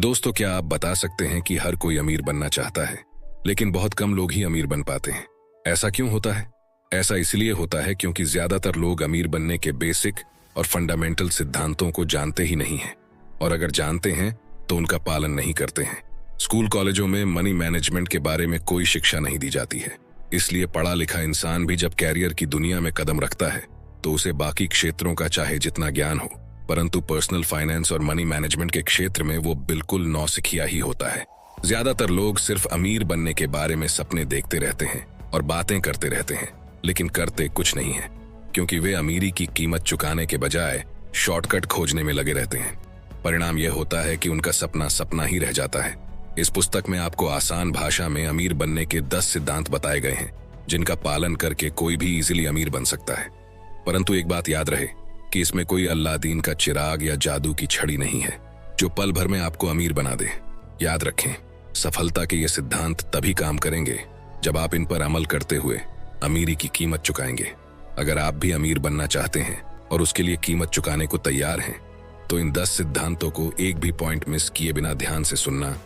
दोस्तों, क्या आप बता सकते हैं कि हर कोई अमीर बनना चाहता है, लेकिन बहुत कम लोग ही अमीर बन पाते हैं। ऐसा क्यों होता है? ऐसा इसलिए होता है क्योंकि ज्यादातर लोग अमीर बनने के बेसिक और फंडामेंटल सिद्धांतों को जानते ही नहीं हैं, और अगर जानते हैं तो उनका पालन नहीं करते हैं। स्कूल कॉलेजों में मनी मैनेजमेंट के बारे में कोई शिक्षा नहीं दी जाती है, इसलिए पढ़ा लिखा इंसान भी जब कैरियर की दुनिया में कदम रखता है तो उसे बाकी क्षेत्रों का चाहे जितना ज्ञान हो, परंतु पर्सनल फाइनेंस और मनी मैनेजमेंट के क्षेत्र में वो बिल्कुल नौसिखिया ही होता है। ज्यादातर लोग सिर्फ अमीर बनने के बारे में सपने देखते रहते हैं और बातें करते रहते हैं, लेकिन करते कुछ नहीं है, क्योंकि वे अमीरी की कीमत चुकाने के बजाय शॉर्टकट खोजने में लगे रहते हैं। परिणाम यह होता है कि उनका सपना सपना ही रह जाता है। इस पुस्तक में आपको आसान भाषा में अमीर बनने के 10 सिद्धांत बताए गए हैं, जिनका पालन करके कोई भी इजीली अमीर बन सकता है। परंतु एक बात याद रहे कि इसमें कोई अल्लादीन का चिराग या जादू की छड़ी नहीं है जो पल भर में आपको अमीर बना दे। याद रखें, सफलता के ये सिद्धांत तभी काम करेंगे जब आप इन पर अमल करते हुए अमीरी की कीमत चुकाएंगे। अगर आप भी अमीर बनना चाहते हैं और उसके लिए कीमत चुकाने को तैयार हैं, तो इन 10 सिद्धांतों को एक भी पॉइंट मिस किए बिना ध्यान से सुनना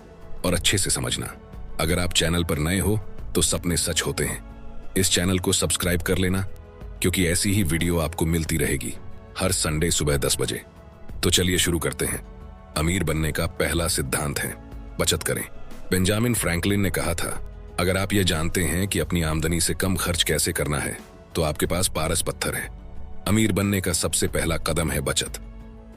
और अच्छे से समझना। अगर आप चैनल पर नए हो तो सपने सच होते हैं। इस चैनल को सब्सक्राइब कर लेना, क्योंकि ऐसी ही वीडियो आपको मिलती रहेगी हर संडे सुबह 10 बजे। तो चलिए शुरू करते हैं। अमीर बनने का पहला सिद्धांत है बचत करें। बेंजामिन फ्रैंकलिन ने कहा था, अगर आप ये जानते हैं कि अपनी आमदनी से कम खर्च कैसे करना है तो आपके पास पारस पत्थर है। अमीर बनने का सबसे पहला कदम है बचत।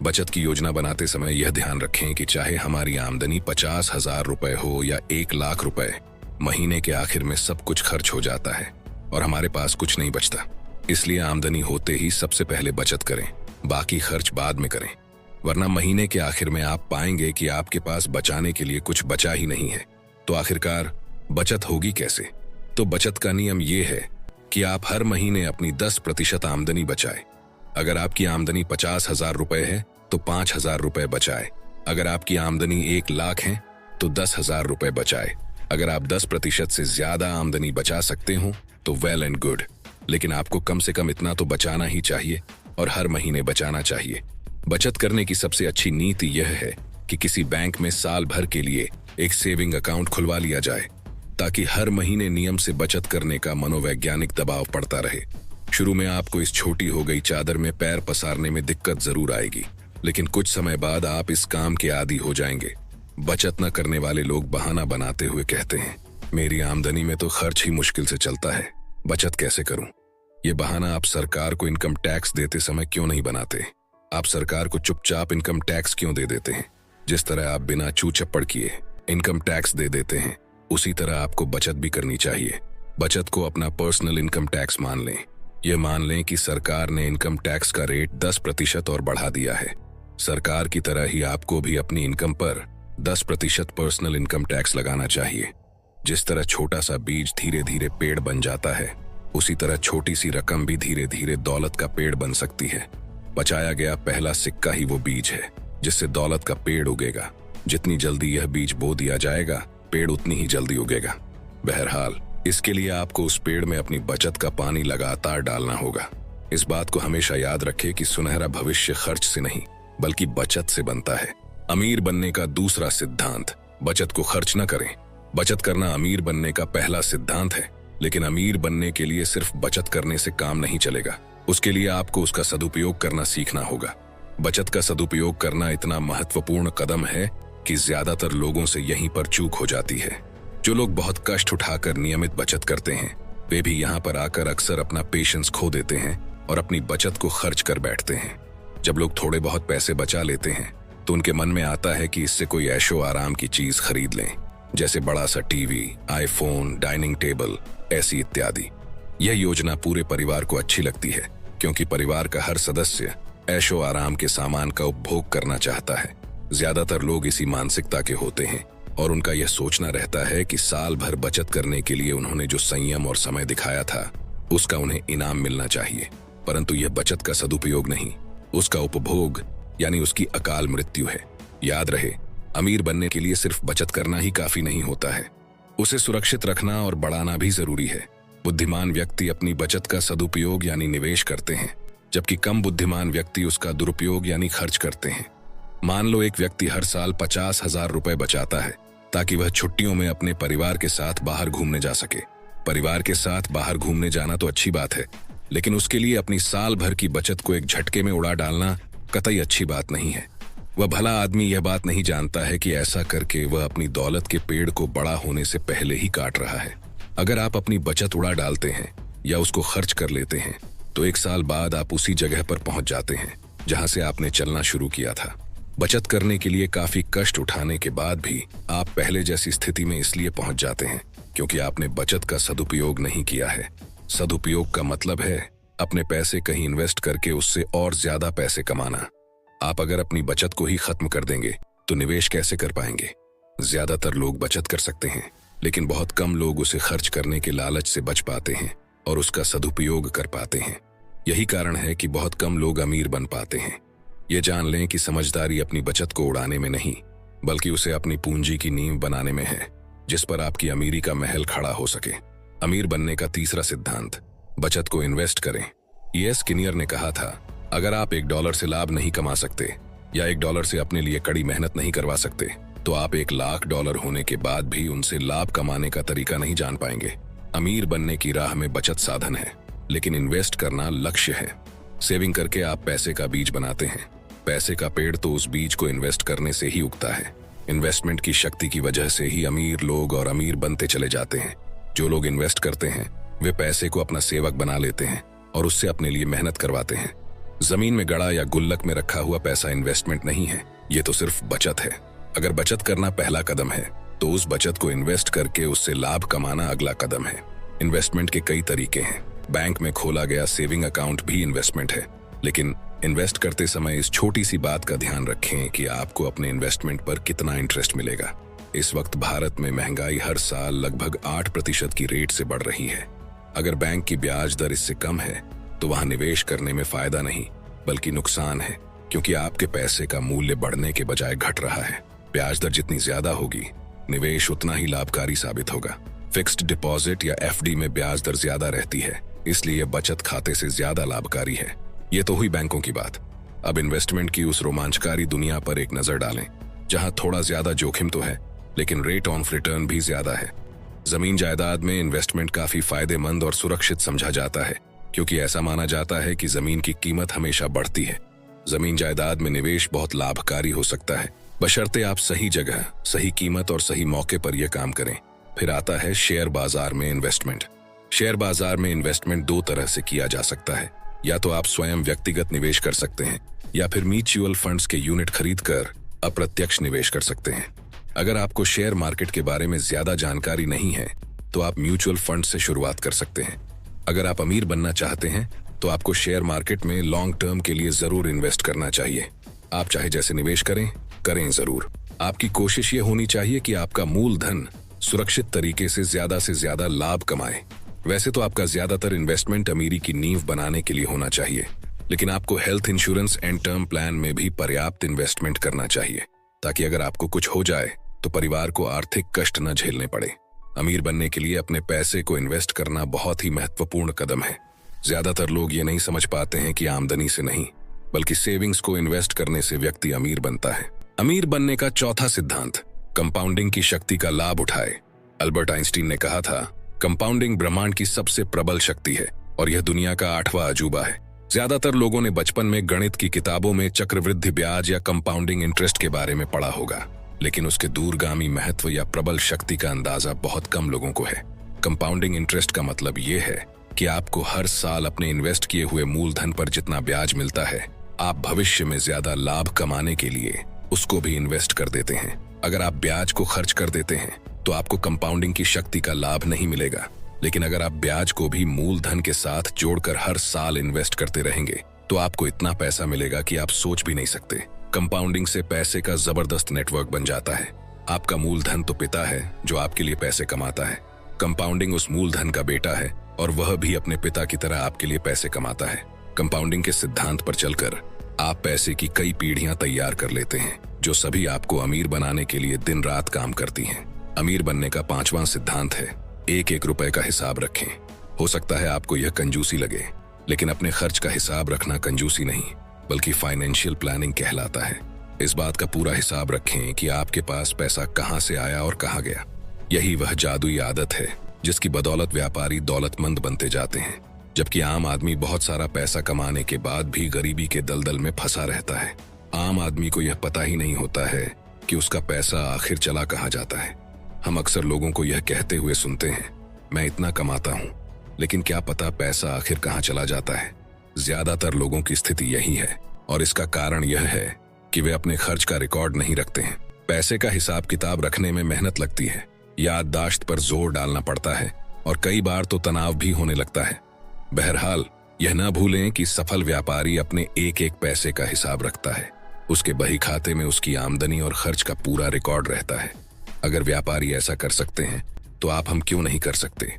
बचत की योजना बनाते समय यह ध्यान रखें कि चाहे हमारी आमदनी 50,000 रुपए हो या 1,00,000 रुपए, महीने के आखिर में सब कुछ खर्च हो जाता है और हमारे पास कुछ नहीं बचता। इसलिए आमदनी होते ही सबसे पहले बचत करें, बाकी खर्च बाद में करें, वरना महीने के आखिर में आप पाएंगे कि आपके पास बचाने के लिए कुछ बचा ही नहीं है। तो आखिरकार बचत होगी कैसे? तो बचत का नियम ये है कि आप हर महीने अपनी 10% आमदनी बचाएं। अगर आपकी आमदनी 50,000 रुपए है तो 5,000 रुपए बचाए। अगर आपकी आमदनी 1,00,000 है तो 10,000 रुपए बचाए। अगर आप 10% से ज्यादा आमदनी बचा सकते हो तो वेल एंड गुड, लेकिन आपको कम से कम इतना तो बचाना ही चाहिए और हर महीने बचाना चाहिए। बचत करने की सबसे अच्छी नीति यह है कि किसी बैंक में साल भर के लिए एक सेविंग अकाउंट खुलवा लिया जाए, ताकि हर महीने नियम से बचत करने का मनोवैज्ञानिक दबाव पड़ता रहे। शुरू में आपको इस छोटी हो गई चादर में पैर पसारने में दिक्कत जरूर आएगी, लेकिन कुछ समय बाद आप इस काम के आदी हो जाएंगे। बचत न करने वाले लोग बहाना बनाते हुए कहते हैं, मेरी आमदनी में तो खर्च ही मुश्किल से चलता है, बचत कैसे करूं? ये बहाना आप सरकार को इनकम टैक्स देते समय क्यों नहीं बनाते? आप सरकार को चुपचाप इनकम टैक्स क्यों दे देते हैं? जिस तरह आप बिना चू चप्पड़ किए इनकम टैक्स दे देते हैं, उसी तरह आपको बचत भी करनी चाहिए। बचत को अपना पर्सनल इनकम टैक्स मान लें। यह मान लें कि सरकार ने इनकम टैक्स का रेट 10% और बढ़ा दिया है। सरकार की तरह ही आपको भी अपनी इनकम पर 10% पर्सनल इनकम टैक्स लगाना चाहिए। जिस तरह छोटा सा बीज धीरे धीरे पेड़ बन जाता है, उसी तरह छोटी सी रकम भी धीरे धीरे दौलत का पेड़ बन सकती है। बचाया गया पहला सिक्का ही वो बीज है जिससे दौलत का पेड़ उगेगा। जितनी जल्दी यह बीज बो दिया जाएगा, पेड़ उतनी ही जल्दी उगेगा। बहरहाल, इसके लिए आपको उस पेड़ में अपनी बचत का पानी लगातार डालना होगा। इस बात को हमेशा याद रखें कि सुनहरा भविष्य खर्च से नहीं बल्कि बचत से बनता है। अमीर बनने का दूसरा सिद्धांत, बचत को खर्च न करें। बचत करना अमीर बनने का पहला सिद्धांत है, लेकिन अमीर बनने के लिए सिर्फ बचत करने से काम नहीं चलेगा। उसके लिए आपको उसका सदुपयोग करना सीखना होगा। बचत का सदुपयोग करना इतना महत्वपूर्ण कदम है कि ज्यादातर लोगों से यहीं पर चूक हो जाती है। जो लोग बहुत कष्ट उठाकर नियमित बचत करते हैं, वे भी यहाँ पर आकर अक्सर अपना पेशेंस खो देते हैं और अपनी बचत को खर्च कर बैठते हैं। जब लोग थोड़े बहुत पैसे बचा लेते हैं तो उनके मन में आता है कि इससे कोई ऐशो आराम की चीज खरीद लें, जैसे बड़ा सा टीवी, आईफोन, डाइनिंग टेबल, ऐसी इत्यादि। यह योजना पूरे परिवार को अच्छी लगती है, क्योंकि परिवार का हर सदस्य ऐशो आराम के सामान का उपभोग करना चाहता है। ज्यादातर लोग इसी मानसिकता के होते हैं और उनका यह सोचना रहता है कि साल भर बचत करने के लिए उन्होंने जो संयम और समय दिखाया था, उसका उन्हें इनाम मिलना चाहिए। परंतु यह बचत का सदुपयोग नहीं, उसका उपभोग यानी उसकी अकाल मृत्यु है। याद रहे, अमीर बनने के लिए सिर्फ बचत करना ही काफी नहीं होता है, उसे सुरक्षित रखना और बढ़ाना भी जरूरी है। बुद्धिमान व्यक्ति अपनी बचत का सदुपयोग यानी निवेश करते हैं, जबकि कम बुद्धिमान व्यक्ति उसका दुरुपयोग यानी खर्च करते हैं। मान लो एक व्यक्ति हर साल 50,000 रुपए बचाता है ताकि वह छुट्टियों में अपने परिवार के साथ बाहर घूमने जा सके। परिवार के साथ बाहर घूमने जाना तो अच्छी बात है, लेकिन उसके लिए अपनी साल भर की बचत को एक झटके में उड़ा डालना कतई अच्छी बात नहीं है। वह भला आदमी यह बात नहीं जानता है कि ऐसा करके वह अपनी दौलत के पेड़ को बड़ा होने से पहले ही काट रहा है। अगर आप अपनी बचत उड़ा डालते हैं या उसको खर्च कर लेते हैं तो एक साल बाद आप उसी जगह पर पहुंच जाते हैं जहां से आपने चलना शुरू किया था। बचत करने के लिए काफी कष्ट उठाने के बाद भी आप पहले जैसी स्थिति में इसलिए पहुंच जाते हैं क्योंकि आपने बचत का सदुपयोग नहीं किया है। सदुपयोग का मतलब है अपने पैसे कहीं इन्वेस्ट करके उससे और ज्यादा पैसे कमाना। आप अगर अपनी बचत को ही खत्म कर देंगे तो निवेश कैसे कर पाएंगे? ज्यादातर लोग बचत कर सकते हैं, लेकिन बहुत कम लोग उसे खर्च करने के लालच से बच पाते हैं और उसका सदुपयोग कर पाते हैं। यही कारण है कि बहुत कम लोग अमीर बन पाते हैं। ये जान लें कि समझदारी अपनी बचत को उड़ाने में नहीं, बल्कि उसे अपनी पूंजी की नींव बनाने में है, जिस पर आपकी अमीरी का महल खड़ा हो सके। अमीर बनने का तीसरा सिद्धांत, बचत को इन्वेस्ट करें। E.S. स्किनियर ने कहा था, अगर आप $1 से लाभ नहीं कमा सकते या $1 से अपने लिए कड़ी मेहनत नहीं करवा सकते तो आप $1,00,000 होने के बाद भी उनसे लाभ कमाने का तरीका नहीं जान पाएंगे। अमीर बनने की राह में बचत साधन है, लेकिन इन्वेस्ट करना लक्ष्य है। सेविंग करके आप पैसे का बीज बनाते हैं। पैसे का पेड़ तो उस बीज को इन्वेस्ट करने से ही उगता है। इन्वेस्टमेंट की शक्ति की वजह से ही अमीर लोग और अमीर बनते चले जाते हैं। जो लोग इन्वेस्ट करते हैं वे पैसे को अपना सेवक बना लेते हैं और उससे अपने लिए मेहनत करवाते हैं। जमीन में गड़ा या गुल्लक में रखा हुआ पैसा इन्वेस्टमेंट नहीं है, ये तो सिर्फ बचत है। अगर बचत करना पहला कदम है तो उस बचत को इन्वेस्ट करके उससे लाभ कमाना अगला कदम है। इन्वेस्टमेंट के कई तरीके हैं। बैंक में खोला गया सेविंग अकाउंट भी इन्वेस्टमेंट है, लेकिन इन्वेस्ट करते समय इस छोटी सी बात का ध्यान रखें कि आपको अपने इन्वेस्टमेंट पर कितना इंटरेस्ट मिलेगा। इस वक्त भारत में महंगाई हर साल लगभग 8% की रेट से बढ़ रही है। अगर बैंक की ब्याज दर इससे कम है तो वहां निवेश करने में फायदा नहीं बल्कि नुकसान है, क्योंकि आपके पैसे का मूल्य बढ़ने के बजाय घट रहा है। ब्याज दर जितनी ज्यादा होगी, निवेश उतना ही लाभकारी साबित होगा। फिक्स्ड डिपॉजिट या FD में ब्याज दर ज्यादा रहती है, इसलिए बचत खाते से ज्यादा लाभकारी है। ये तो हुई बैंकों की बात। अब इन्वेस्टमेंट की उस रोमांचकारी दुनिया पर एक नजर डालें जहां थोड़ा ज्यादा जोखिम तो है, लेकिन रेट ऑफ रिटर्न भी ज्यादा है। जमीन जायदाद में इन्वेस्टमेंट काफी फायदेमंद और सुरक्षित समझा जाता है, क्योंकि ऐसा माना जाता है कि जमीन की कीमत हमेशा बढ़ती है। जमीन जायदाद में निवेश बहुत लाभकारी हो सकता है, बशर्ते आप सही जगह, सही कीमत और सही मौके पर यह काम करें। फिर आता है शेयर बाजार में इन्वेस्टमेंट। शेयर बाजार में इन्वेस्टमेंट दो तरह से किया जा सकता है। या तो आप स्वयं व्यक्तिगत निवेश कर सकते हैं या फिर म्यूचुअल फंड्स के यूनिट खरीदकर अप्रत्यक्ष निवेश कर सकते हैं। अगर आपको शेयर मार्केट के बारे में ज्यादा जानकारी नहीं है तो आप म्यूचुअल फंड से शुरुआत कर सकते हैं। अगर आप अमीर बनना चाहते हैं तो आपको शेयर मार्केट में लॉन्ग टर्म के लिए जरूर इन्वेस्ट करना चाहिए। आप चाहे जैसे निवेश करें जरूर। आपकी कोशिश ये होनी चाहिए कि आपका मूलधन सुरक्षित तरीके से ज्यादा लाभ कमाए। वैसे तो आपका ज्यादातर इन्वेस्टमेंट अमीरी की नींव बनाने के लिए होना चाहिए, लेकिन आपको health insurance and term plan में भी पर्याप्त इन्वेस्टमेंट करना चाहिए, ताकि अगर आपको कुछ हो जाए तो परिवार को आर्थिक कष्ट न झेलने पड़े। अमीर बनने के लिए अपने पैसे को इन्वेस्ट करना बहुत ही महत्वपूर्ण कदम है। ज्यादातर लोग ये नहीं समझ पाते हैं कि आमदनी से नहीं, बल्कि सेविंग्स को इन्वेस्ट करने से व्यक्ति अमीर बनता है। अमीर बनने का चौथा सिद्धांत, कंपाउंडिंग की शक्ति का लाभ उठाए। अल्बर्ट आइंस्टीन ने कहा था, कंपाउंडिंग ब्रह्मांड की सबसे प्रबल शक्ति है और यह दुनिया का 8वां अजूबा है। ज्यादातर लोगों ने बचपन में गणित की किताबों में चक्रवृद्धि ब्याज या कंपाउंडिंग इंटरेस्ट के बारे में पढ़ा होगा, लेकिन उसके दूरगामी महत्व या प्रबल शक्ति का अंदाजा बहुत कम लोगों को है। कंपाउंडिंग इंटरेस्ट का मतलब ये है कि आपको हर साल अपने इन्वेस्ट किए हुए मूलधन पर जितना ब्याज मिलता है, आप भविष्य में ज्यादा लाभ कमाने के लिए उसको भी इन्वेस्ट कर देते हैं। अगर आप ब्याज को खर्च कर देते हैं तो आपको कंपाउंडिंग की शक्ति का लाभ नहीं मिलेगा, लेकिन अगर आप ब्याज को भी मूलधन के साथ जोड़कर हर साल इन्वेस्ट करते रहेंगे तो आपको इतना पैसा मिलेगा कि आप सोच भी नहीं सकते। कंपाउंडिंग से पैसे का जबरदस्त नेटवर्क बन जाता है। आपका मूलधन तो पिता है जो आपके लिए पैसे कमाता है, कंपाउंडिंग उस मूलधन का बेटा है और वह भी अपने पिता की तरह आपके लिए पैसे कमाता है। कंपाउंडिंग के सिद्धांत पर चलकर आप पैसे की कई पीढ़ियां तैयार कर लेते हैं, जो सभी आपको अमीर बनाने के लिए दिन रात काम करती हैं। अमीर बनने का 5वां सिद्धांत है, एक एक रुपए का हिसाब रखें। हो सकता है आपको यह कंजूसी लगे, लेकिन अपने खर्च का हिसाब रखना कंजूसी नहीं बल्कि फाइनेंशियल प्लानिंग कहलाता है। इस बात का पूरा हिसाब रखें कि आपके पास पैसा कहां से आया और कहां गया। यही वह जादुई आदत है जिसकी बदौलत व्यापारी दौलतमंद बनते जाते हैं, जबकि आम आदमी बहुत सारा पैसा कमाने के बाद भी गरीबी के दलदल में फंसा रहता है। आम आदमी को यह पता ही नहीं होता है कि उसका पैसा आखिर चला कहां जाता है। हम अक्सर लोगों को यह कहते हुए सुनते हैं, मैं इतना कमाता हूं, लेकिन क्या पता पैसा आखिर कहां चला जाता है। ज्यादातर लोगों की स्थिति यही है, और इसका कारण यह है कि वे अपने खर्च का रिकॉर्ड नहीं रखते हैं। पैसे का हिसाब किताब रखने में मेहनत लगती है, याददाश्त पर जोर डालना पड़ता है, और कई बार तो तनाव भी होने लगता है। बहरहाल, यह न भूलें कि सफल व्यापारी अपने एक एक पैसे का हिसाब रखता है। उसके बही खाते में उसकी आमदनी और खर्च का पूरा रिकॉर्ड रहता है। अगर व्यापारी ऐसा कर सकते हैं तो हम क्यों नहीं कर सकते?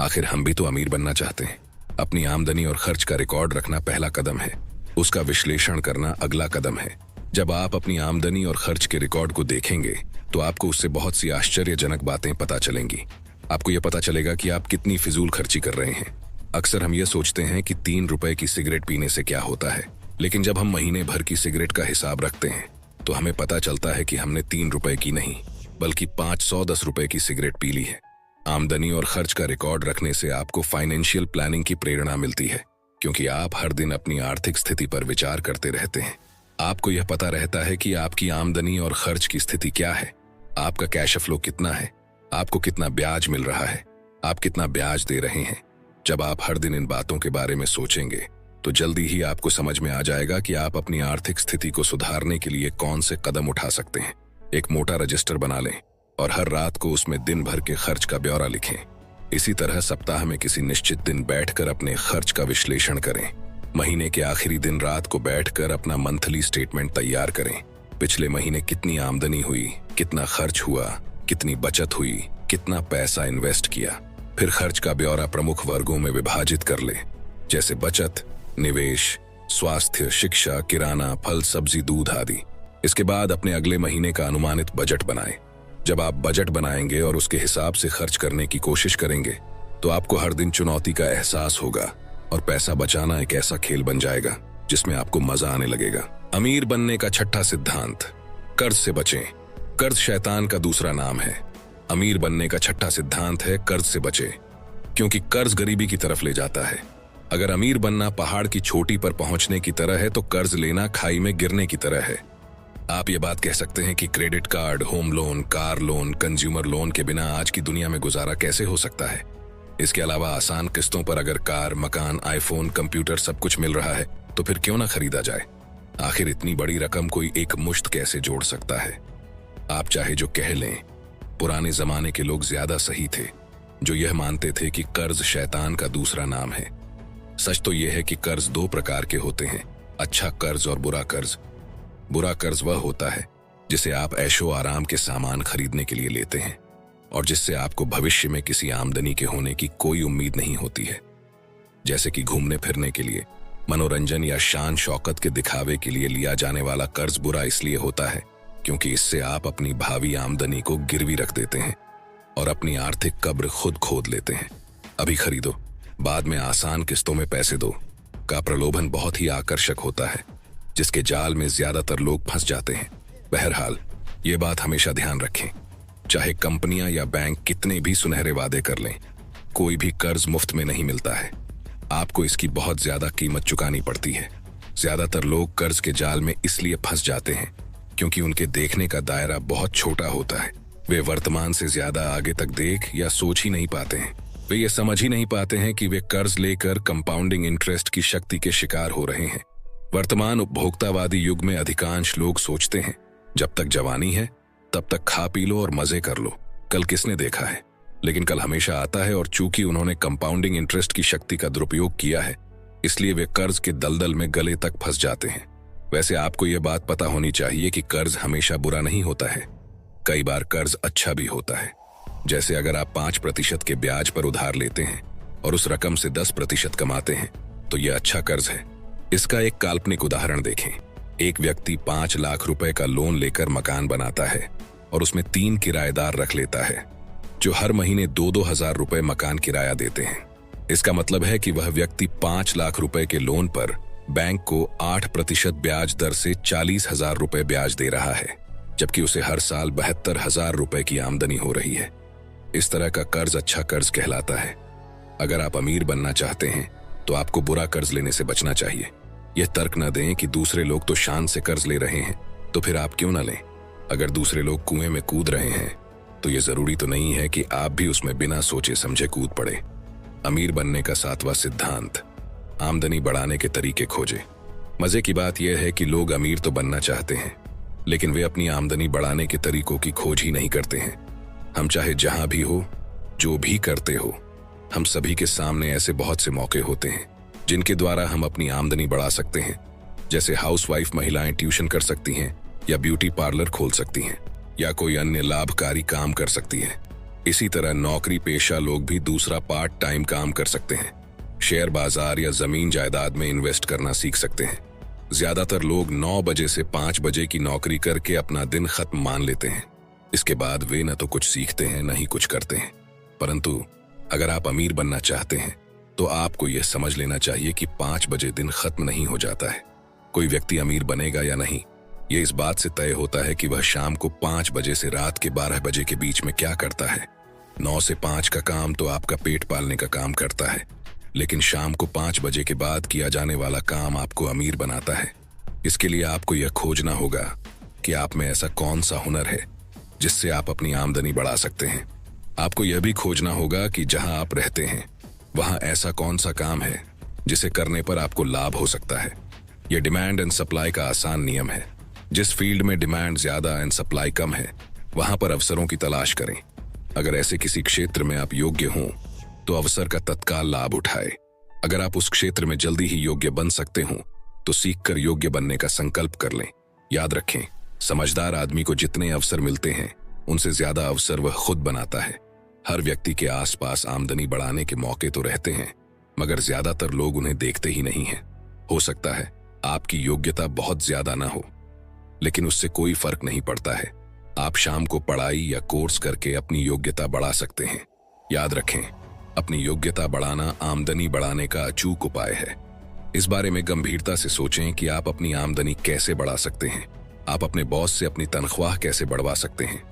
आखिर हम भी तो अमीर बनना चाहते हैं। अपनी आमदनी और खर्च का रिकॉर्ड रखना पहला कदम है, उसका विश्लेषण करना अगला कदम है। जब आप अपनी आमदनी और खर्च के रिकॉर्ड को देखेंगे तो आपको उससे बहुत सी आश्चर्यजनक बातें पता चलेंगी। आपको यह पता चलेगा कि आप कितनी फिजूल खर्ची कर रहे हैं। अक्सर हम ये सोचते हैं कि 3 रुपए की सिगरेट पीने से क्या होता है, लेकिन जब हम महीने भर की सिगरेट का हिसाब रखते हैं तो हमें पता चलता है कि हमने 3 रुपए की नहीं बल्कि 510 रुपए की सिगरेट पी ली है। आमदनी और खर्च का रिकॉर्ड रखने से आपको फाइनेंशियल प्लानिंग की प्रेरणा मिलती है, क्योंकि आप हर दिन अपनी आर्थिक स्थिति पर विचार करते रहते हैं। आपको यह पता रहता है कि आपकी आमदनी और खर्च की स्थिति क्या है, आपका कैश फ्लो कितना है, आपको कितना ब्याज मिल रहा है, आप कितना ब्याज दे रहे हैं। जब आप हर दिन इन बातों के बारे में सोचेंगे तो जल्दी ही आपको समझ में आ जाएगा कि आप अपनी आर्थिक स्थिति को सुधारने के लिए कौन से कदम उठा सकते हैं। एक मोटा रजिस्टर बना लें और हर रात को उसमें दिन भर के खर्च का ब्यौरा लिखें। इसी तरह सप्ताह में किसी निश्चित दिन बैठकर अपने खर्च का विश्लेषण करें। महीने के आखिरी दिन रात को बैठकर अपना मंथली स्टेटमेंट तैयार करें। पिछले महीने कितनी आमदनी हुई, कितना खर्च हुआ, कितनी बचत हुई, कितना पैसा इन्वेस्ट किया। फिर खर्च का ब्यौरा प्रमुख वर्गों में विभाजित कर लें, जैसे बचत, निवेश, स्वास्थ्य, शिक्षा, किराना, फल, सब्जी, दूध आदि। इसके बाद अपने अगले महीने का अनुमानित बजट बनाएं। जब आप बजट बनाएंगे और उसके हिसाब से खर्च करने की कोशिश करेंगे तो आपको हर दिन चुनौती का एहसास होगा और पैसा बचाना एक ऐसा खेल बन जाएगा जिसमें आपको मजा आने लगेगा। अमीर बनने का छठा सिद्धांत, कर्ज से बचें। कर्ज शैतान का दूसरा नाम है। अमीर बनने का छठा सिद्धांत है कर्ज से बचें, क्योंकि कर्ज गरीबी की तरफ ले जाता है। अगर अमीर बनना पहाड़ की चोटी पर पहुंचने की तरह है तो कर्ज लेना खाई में गिरने की तरह है। आप ये बात कह सकते हैं कि credit card, home loan, car loan, consumer loan के बिना आज की दुनिया में गुजारा कैसे हो सकता है। इसके अलावा आसान किस्तों पर अगर कार, मकान, आईफोन, कंप्यूटर सब कुछ मिल रहा है तो फिर क्यों ना खरीदा जाए। आखिर इतनी बड़ी रकम कोई एक मुश्त कैसे जोड़ सकता है। आप चाहे जो कह लें, पुराने जमाने के लोग ज्यादा सही थे जो यह मानते थे कि कर्ज शैतान का दूसरा नाम है। सच तो यह है कि कर्ज 2 प्रकार के होते हैं, अच्छा कर्ज और बुरा कर्ज। बुरा कर्ज वह होता है जिसे आप ऐशो आराम के सामान खरीदने के लिए लेते हैं और जिससे आपको भविष्य में किसी आमदनी के होने की कोई उम्मीद नहीं होती है। जैसे कि घूमने फिरने के लिए, मनोरंजन या शान शौकत के दिखावे के लिए लिया जाने वाला कर्ज बुरा इसलिए होता है क्योंकि इससे आप अपनी भावी आमदनी को गिरवी रख देते हैं और अपनी आर्थिक कब्र खुद खोद लेते हैं। अभी खरीदो, बाद में आसान किस्तों में पैसे दो का प्रलोभन बहुत ही आकर्षक होता है, जिसके जाल में ज्यादातर लोग फंस जाते हैं। बहरहाल, ये बात हमेशा ध्यान रखें, चाहे कंपनियां या बैंक कितने भी सुनहरे वादे कर लें, कोई भी कर्ज मुफ्त में नहीं मिलता है। आपको इसकी बहुत ज्यादा कीमत चुकानी पड़ती है। ज्यादातर लोग कर्ज के जाल में इसलिए फंस जाते हैं क्योंकि उनके देखने का दायरा बहुत छोटा होता है। वे वर्तमान से ज्यादा आगे तक देख या सोच ही नहीं पाते हैं। वे ये समझ ही नहीं पाते हैं कि वे कर्ज लेकर कंपाउंडिंग इंटरेस्ट की शक्ति के शिकार हो रहे हैं। वर्तमान उपभोक्तावादी युग में अधिकांश लोग सोचते हैं, जब तक जवानी है तब तक खा पी लो और मजे कर लो, कल किसने देखा है। लेकिन कल हमेशा आता है और चूंकि उन्होंने कंपाउंडिंग इंटरेस्ट की शक्ति का दुरुपयोग किया है, इसलिए वे कर्ज के दलदल में गले तक फंस जाते हैं। वैसे आपको यह बात पता होनी चाहिए कि कर्ज हमेशा बुरा नहीं होता है। कई बार कर्ज अच्छा भी होता है। जैसे अगर आप 5% के ब्याज पर उधार लेते हैं और उस रकम से 10% कमाते हैं तो यह अच्छा कर्ज है। इसका एक काल्पनिक उदाहरण देखें। एक व्यक्ति 5 लाख रुपए का लोन लेकर मकान बनाता है और उसमें 3 किराएदार रख लेता है जो हर महीने 2-2 हजार रुपए मकान किराया देते हैं। इसका मतलब है कि वह व्यक्ति 5 लाख रुपए के लोन पर बैंक को 8% ब्याज दर से 40,000 रुपए ब्याज दे रहा है, जबकि उसे हर साल 72,000 रुपए की आमदनी हो रही है। इस तरह का कर्ज अच्छा कर्ज कहलाता है। अगर आप अमीर बनना चाहते हैं तो आपको बुरा कर्ज लेने से बचना चाहिए। यह तर्क न दें कि दूसरे लोग तो शान से कर्ज ले रहे हैं, तो फिर आप क्यों न लें। अगर दूसरे लोग कुएं में कूद रहे हैं तो यह जरूरी तो नहीं है कि आप भी उसमें बिना सोचे समझे कूद पड़े। अमीर बनने का 7वां सिद्धांत, आमदनी बढ़ाने के तरीके खोजें। मजे की बात यह है कि लोग अमीर तो बनना चाहते हैं, लेकिन वे अपनी आमदनी बढ़ाने के तरीकों की खोज ही नहीं करते हैं। हम चाहे जहां भी हो, जो भी करते हो, हम सभी के सामने ऐसे बहुत से मौके होते हैं जिनके द्वारा हम अपनी आमदनी बढ़ा सकते हैं। जैसे हाउसवाइफ महिलाएं ट्यूशन कर सकती हैं, या ब्यूटी पार्लर खोल सकती हैं, या कोई अन्य लाभकारी काम कर सकती हैं। इसी तरह नौकरी पेशा लोग भी दूसरा पार्ट टाइम काम कर सकते हैं। शेयर बाजार या जमीन जायदाद में इन्वेस्ट करना सीख सकते हैं। ज्यादातर लोग 9 बजे से 5 बजे की नौकरी करके अपना दिन खत्म मान लेते हैं। इसके बाद वे न तो कुछ सीखते हैं, न ही कुछ करते हैं। परंतु अगर आप अमीर बनना चाहते हैं तो आपको यह समझ लेना चाहिए कि 5 बजे दिन खत्म नहीं हो जाता है। कोई व्यक्ति अमीर बनेगा या नहीं, यह इस बात से तय होता है कि वह शाम को 5 बजे से रात के 12 बजे के बीच में क्या करता है। 9 से 5 का काम तो आपका पेट पालने का काम करता है, लेकिन शाम को 5 बजे के बाद किया जाने वाला काम आपको अमीर बनाता है। इसके लिए आपको यह खोजना होगा कि आप में ऐसा कौन सा हुनर है जिससे आप अपनी आमदनी बढ़ा सकते हैं। आपको यह भी खोजना होगा कि जहां आप रहते हैं वहां ऐसा कौन सा काम है जिसे करने पर आपको लाभ हो सकता है। यह डिमांड एंड सप्लाई का आसान नियम है। जिस फील्ड में डिमांड ज्यादा एंड सप्लाई कम है, वहां पर अवसरों की तलाश करें। अगर ऐसे किसी क्षेत्र में आप योग्य हों तो अवसर का तत्काल लाभ उठाए। अगर आप उस क्षेत्र में जल्दी ही योग्य बन सकते हो तो सीखकर योग्य बनने का संकल्प कर लें। याद रखें, समझदार आदमी को जितने अवसर मिलते हैं उनसे ज्यादा अवसर वह खुद बनाता है। हर व्यक्ति के आसपास आमदनी बढ़ाने के मौके तो रहते हैं, मगर ज्यादातर लोग उन्हें देखते ही नहीं हैं। हो सकता है आपकी योग्यता बहुत ज्यादा ना हो, लेकिन उससे कोई फर्क नहीं पड़ता है। आप शाम को पढ़ाई या कोर्स करके अपनी योग्यता बढ़ा सकते हैं। याद रखें, अपनी योग्यता बढ़ाना आमदनी बढ़ाने का अचूक उपाय है। इस बारे में गंभीरता से सोचें कि आप अपनी आमदनी कैसे बढ़ा सकते हैं। आप अपने बॉस से अपनी तनख्वाह कैसे बढ़वा सकते हैं।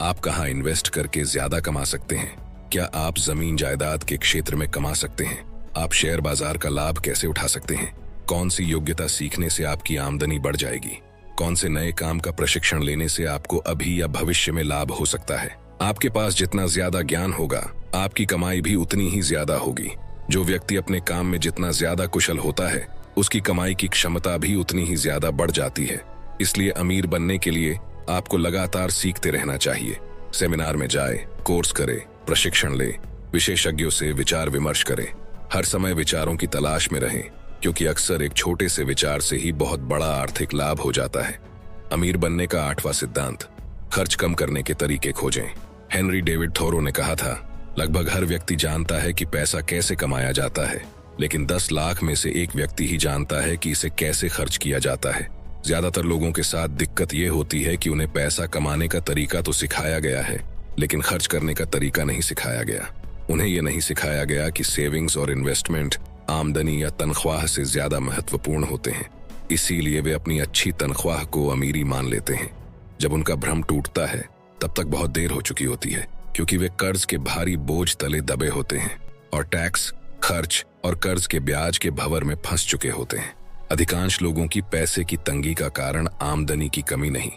आप कहां इन्वेस्ट करके ज्यादा कमा सकते हैं। क्या आप जमीन जायदाद के क्षेत्र में कमा सकते हैं। आप शेयर बाजार का लाभ कैसे उठा सकते हैं। कौन सी योग्यता सीखने से आपकी आमदनी बढ़ जाएगी। कौन से नए काम का प्रशिक्षण लेने से आपको अभी या भविष्य में लाभ हो सकता है। आपके पास जितना ज्यादा ज्ञान होगा, आपकी कमाई भी उतनी ही ज्यादा होगी। जो व्यक्ति अपने काम में जितना ज्यादा कुशल होता है, उसकी कमाई की क्षमता भी उतनी ही ज्यादा बढ़ जाती है। इसलिए अमीर बनने के लिए आपको लगातार सीखते रहना चाहिए। सेमिनार में जाए, कोर्स करे, प्रशिक्षण ले, विशेषज्ञों से विचार विमर्श करें। हर समय विचारों की तलाश में रहें, क्योंकि अक्सर एक छोटे से विचार से ही बहुत बड़ा आर्थिक लाभ हो जाता है। अमीर बनने का 8वां सिद्धांत, खर्च कम करने के तरीके खोजें। हेनरी डेविड थोरो ने कहा था, लगभग हर व्यक्ति जानता है कि पैसा कैसे कमाया जाता है, लेकिन 10 लाख में से एक व्यक्ति ही जानता है कि इसे कैसे खर्च किया जाता है। ज्यादातर लोगों के साथ दिक्कत यह होती है कि उन्हें पैसा कमाने का तरीका तो सिखाया गया है, लेकिन खर्च करने का तरीका नहीं सिखाया गया। उन्हें यह नहीं सिखाया गया कि सेविंग्स और इन्वेस्टमेंट आमदनी या तनख्वाह से ज्यादा महत्वपूर्ण होते हैं। इसीलिए वे अपनी अच्छी तनख्वाह को अमीरी मान लेते हैं। जब उनका भ्रम टूटता है तब तक बहुत देर हो चुकी होती है, क्योंकि वे कर्ज के भारी बोझ तले दबे होते हैं और टैक्स, खर्च और कर्ज के ब्याज के भंवर में फंस चुके होते हैं। अधिकांश लोगों की पैसे की तंगी का कारण आमदनी की कमी नहीं,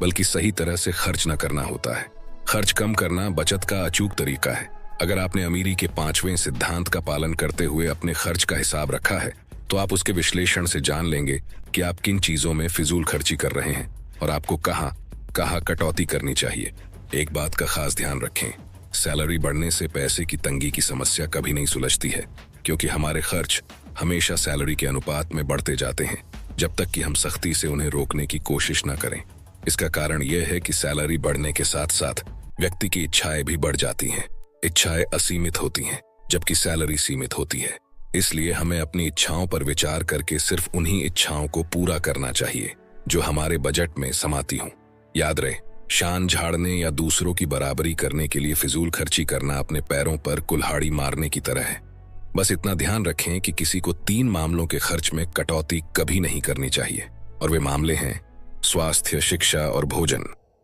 बल्कि सही तरह से खर्च न करना होता है। खर्च कम करना बचत का अचूक तरीका है। अगर आपने अमीरी के 5वें सिद्धांत का पालन करते हुए अपने खर्च का हिसाब रखा है, तो आप उसके विश्लेषण से जान लेंगे कि आप किन चीजों में फिजूल खर्ची कर रहे हैं और आपको कहाँ कटौती करनी चाहिए। एक बात का खास ध्यान रखें, सैलरी बढ़ने से पैसे की तंगी की समस्या कभी नहीं सुलझती है, क्योंकि हमारे खर्च हमेशा सैलरी के अनुपात में बढ़ते जाते हैं, जब तक कि हम सख्ती से उन्हें रोकने की कोशिश न करें। इसका कारण यह है कि सैलरी बढ़ने के साथ साथ व्यक्ति की इच्छाएं भी बढ़ जाती हैं। इच्छाएं असीमित होती हैं, जबकि सैलरी सीमित होती है। इसलिए हमें अपनी इच्छाओं पर विचार करके सिर्फ उन्हीं इच्छाओं को पूरा करना चाहिए जो हमारे बजट में समाती हों। याद रहे, शान झाड़ने या दूसरों की बराबरी करने के लिए फिजूल खर्ची करना अपने पैरों पर कुल्हाड़ी मारने की तरह है। बस इतना ध्यान रखें कि किसी को 3 मामलों के खर्च में कटौती कभी नहीं करनी चाहिए, और वे मामले हैं स्वास्थ्य, शिक्षा और भोजन।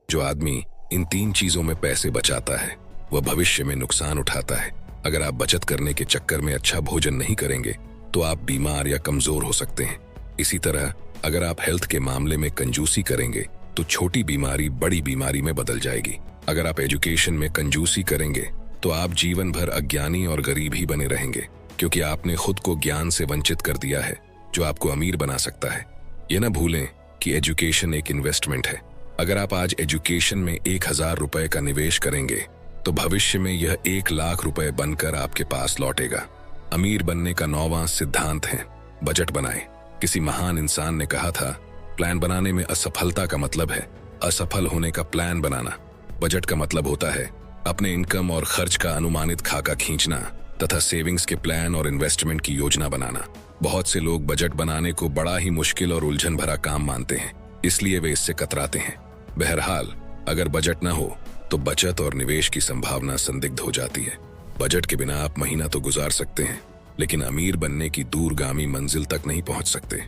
जो आदमी इन 3 चीजों में पैसे बचाता है वह भविष्य में नुकसान उठाता है। अगर आप बचत करने के चक्कर में अच्छा भोजन नहीं करेंगे तो आप बीमार या कमजोर हो सकते हैं। इसी तरह अगर आप हेल्थ के मामले में कंजूसी करेंगे तो छोटी बीमारी बड़ी बीमारी में बदल जाएगी। अगर आप एजुकेशन में कंजूसी करेंगे तो आप जीवन भर अज्ञानी और गरीब ही बने रहेंगे, क्योंकि आपने खुद को ज्ञान से वंचित कर दिया है जो आपको अमीर बना सकता है। ये न भूलें कि एजुकेशन एक इन्वेस्टमेंट है। अगर आप आज एजुकेशन में 1000 रुपए का निवेश करेंगे तो भविष्य में यह 1 लाख रुपए बनकर आपके पास लौटेगा। अमीर बनने का 9वां सिद्धांत है बजट बनाएं। किसी महान इंसान ने कहा था, प्लान बनाने में असफलता का मतलब है असफल होने का प्लान बनाना। बजट का मतलब होता है अपने इनकम और खर्च का अनुमानित खाका खींचना तथा सेविंग्स के प्लान और इन्वेस्टमेंट की योजना बनाना। बहुत से लोग बजट बनाने को बड़ा ही मुश्किल और उलझन भरा काम मानते हैं, इसलिए वे इससे कतराते हैं। बहरहाल, अगर बजट न हो तो बचत और निवेश की संभावना संदिग्ध हो जाती है। बजट के बिना आप महीना तो गुजार सकते हैं, लेकिन अमीर बनने की दूरगामी मंजिल तक नहीं पहुंच सकते।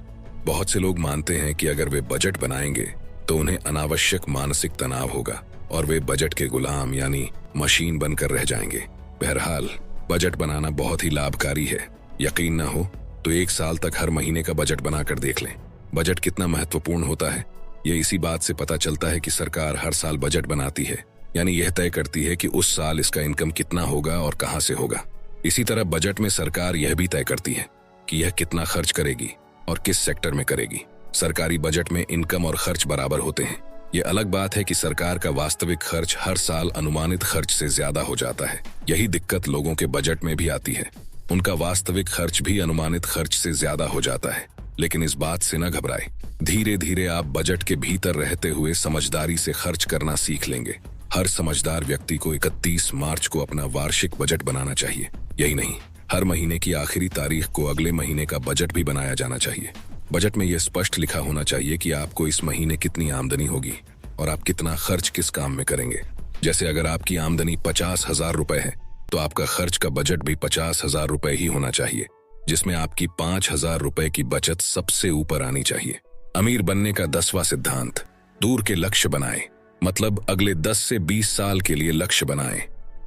बहुत से लोग मानते हैं कि अगर वे बजट बनाएंगे तो उन्हें अनावश्यक मानसिक तनाव होगा और वे बजट के गुलाम यानी मशीन बनकर रह जाएंगे। बहरहाल, बजट बनाना बहुत ही लाभकारी है। यकीन न हो तो 1 साल तक हर महीने का बजट बनाकर देख लें। बजट कितना महत्वपूर्ण होता है यह इसी बात से पता चलता है कि सरकार हर साल बजट बनाती है, यानी यह तय करती है कि उस साल इसका इनकम कितना होगा और कहां से होगा। इसी तरह बजट में सरकार यह भी तय करती है कि यह कितना खर्च करेगी और किस सेक्टर में करेगी। सरकारी बजट में इनकम और खर्च बराबर होते हैं। यह अलग बात है कि सरकार का वास्तविक खर्च हर साल अनुमानित खर्च से ज्यादा हो जाता है। यही दिक्कत लोगों के बजट में भी आती है। उनका वास्तविक खर्च भी अनुमानित खर्च से ज्यादा हो जाता है। लेकिन इस बात से न घबराएं। धीरे धीरे आप बजट के भीतर रहते हुए समझदारी से खर्च करना सीख लेंगे। हर समझदार व्यक्ति को 31 मार्च को अपना वार्षिक बजट बनाना चाहिए। यही नहीं, हर महीने की आखिरी तारीख को अगले महीने का बजट भी बनाया जाना चाहिए। बजट में यह स्पष्ट लिखा होना चाहिए कि आपको इस महीने कितनी आमदनी होगी और आप कितना खर्च किस काम में करेंगे। जैसे अगर आपकी आमदनी 50,000 रुपए है तो आपका खर्च का बजट भी 50,000 रुपए ही होना चाहिए, जिसमें आपकी 5,000 रुपए की बचत सबसे ऊपर आनी चाहिए। अमीर बनने का 10वां सिद्धांत, दूर के लक्ष्य बनाएं। मतलब अगले 10 से 20 साल के लिए लक्ष्य बनाएं।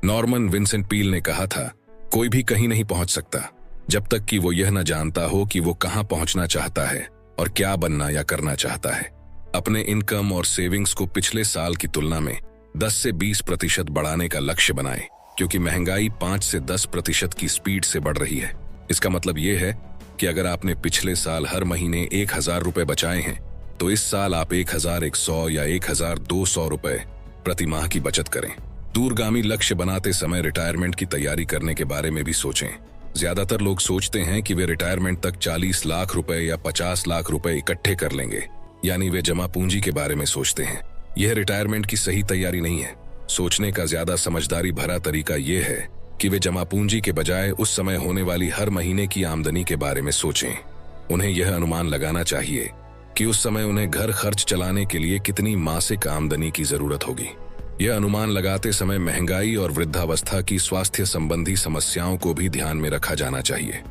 नॉर्मन विंसेंट पील ने कहा था, कोई भी कहीं नहीं पहुंच सकता जब तक कि वो यह न जानता हो कि वो कहां पहुंचना चाहता है और क्या बनना या करना चाहता है। अपने इनकम और सेविंग्स को पिछले साल की तुलना में 10 से 20% बढ़ाने का लक्ष्य बनाएं, क्योंकि महंगाई 5 से 10% की स्पीड से बढ़ रही है। इसका मतलब ये है कि अगर आपने पिछले साल हर महीने 1,000 रुपए बचाए हैं तो इस साल आप 1,100 या 1,200 रुपए प्रति माह की बचत करें। दूरगामी लक्ष्य बनाते समय रिटायरमेंट की तैयारी करने के बारे में भी सोचें। ज्यादातर लोग सोचते हैं कि वे रिटायरमेंट तक 40 लाख रुपए या 50 लाख रुपए इकट्ठे कर लेंगे, यानी वे जमा पूंजी के बारे में सोचते हैं। यह रिटायरमेंट की सही तैयारी नहीं है। सोचने का ज्यादा समझदारी भरा तरीका यह है कि वे जमा पूंजी के बजाय उस समय होने वाली हर महीने की आमदनी के बारे में सोचें। उन्हें यह अनुमान लगाना चाहिए कि उस समय उन्हें घर खर्च चलाने के लिए कितनी मासिक आमदनी की जरूरत होगी। यह अनुमान लगाते समय महंगाई और वृद्धावस्था की स्वास्थ्य संबंधी समस्याओं को भी ध्यान में रखा जाना चाहिए।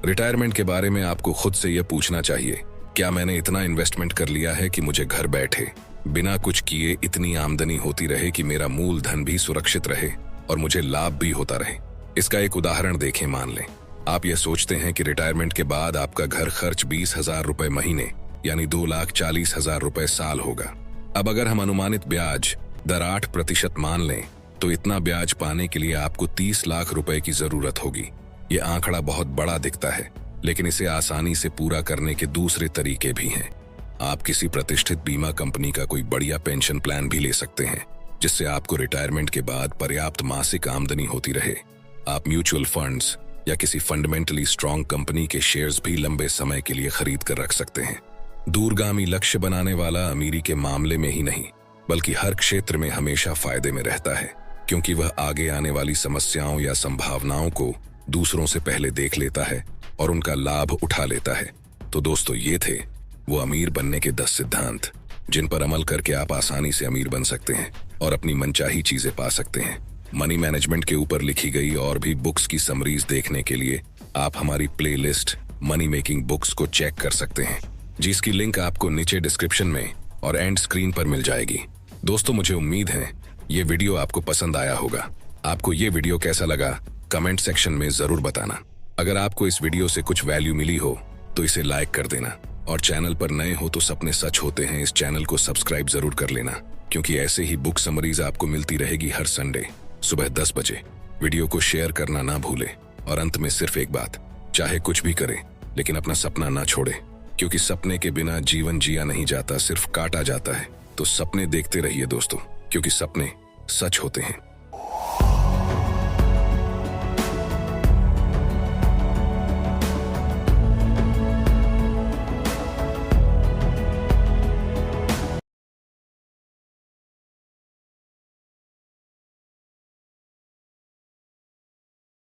रिटायरमेंट के बारे में आपको खुद से यह पूछना चाहिए, क्या मैंने इतना इन्वेस्टमेंट कर लिया है कि मुझे घर बैठे बिना कुछ किए इतनी आमदनी होती रहे कि मेरा मूलधन भी सुरक्षित रहे और मुझे लाभ भी होता रहे। इसका एक उदाहरण देखें। मान लें आप यह सोचते हैं कि रिटायरमेंट के बाद आपका घर खर्च 20,000 रुपए महीने यानी 2,40,000 रुपए साल होगा। अब अगर हम अनुमानित ब्याज दर 8% मान लें तो इतना ब्याज पाने के लिए आपको 30 लाख रुपए की जरूरत होगी। ये आंकड़ा बहुत बड़ा दिखता है, लेकिन इसे आसानी से पूरा करने के दूसरे तरीके भी हैं। आप किसी प्रतिष्ठित बीमा कंपनी का कोई बढ़िया पेंशन प्लान भी ले सकते हैं, जिससे आपको रिटायरमेंट के बाद पर्याप्त मासिक आमदनी होती रहे। आप म्यूचुअल फंड्स या किसी फंडामेंटली स्ट्रांग कंपनी के शेयर्स भी लंबे समय के लिए खरीद कर रख सकते हैं। दूरगामी लक्ष्य बनाने वाला अमीरी के मामले में ही नहीं बल्कि हर क्षेत्र में हमेशा फायदे में रहता है, क्योंकि वह आगे आने वाली समस्याओं या संभावनाओं को दूसरों से पहले देख लेता है और उनका लाभ उठा लेता है। तो दोस्तों, ये थे वो अमीर बनने के 10 सिद्धांत, जिन पर अमल करके आप आसानी से अमीर बन सकते हैं और अपनी मनचाही चीजें पा सकते हैं। मनी मैनेजमेंट के ऊपर लिखी गई और भी बुक्स की समरीज देखने के लिए आप हमारी प्लेलिस्ट मनी मेकिंग बुक्स को चेक कर सकते हैं, जिसकी लिंक आपको नीचे डिस्क्रिप्शन में और एंड स्क्रीन पर मिल जाएगी। दोस्तों, मुझे उम्मीद है ये वीडियो आपको पसंद आया होगा। आपको ये वीडियो कैसा लगा कमेंट सेक्शन में जरूर बताना। अगर आपको इस वीडियो से कुछ वैल्यू मिली हो तो इसे लाइक कर देना, और चैनल पर नए हो तो सपने सच होते हैं इस चैनल को सब्सक्राइब जरूर कर लेना, क्योंकि ऐसे ही बुक समरीज आपको मिलती रहेगी हर संडे सुबह 10 बजे। वीडियो को शेयर करना ना भूले, और अंत में सिर्फ एक बात, चाहे कुछ भी करे लेकिन अपना सपना ना छोड़े, क्योंकि सपने के बिना जीवन जिया नहीं जाता, सिर्फ काटा जाता है। तो सपने देखते रहिए दोस्तों, क्योंकि सपने सच होते हैं।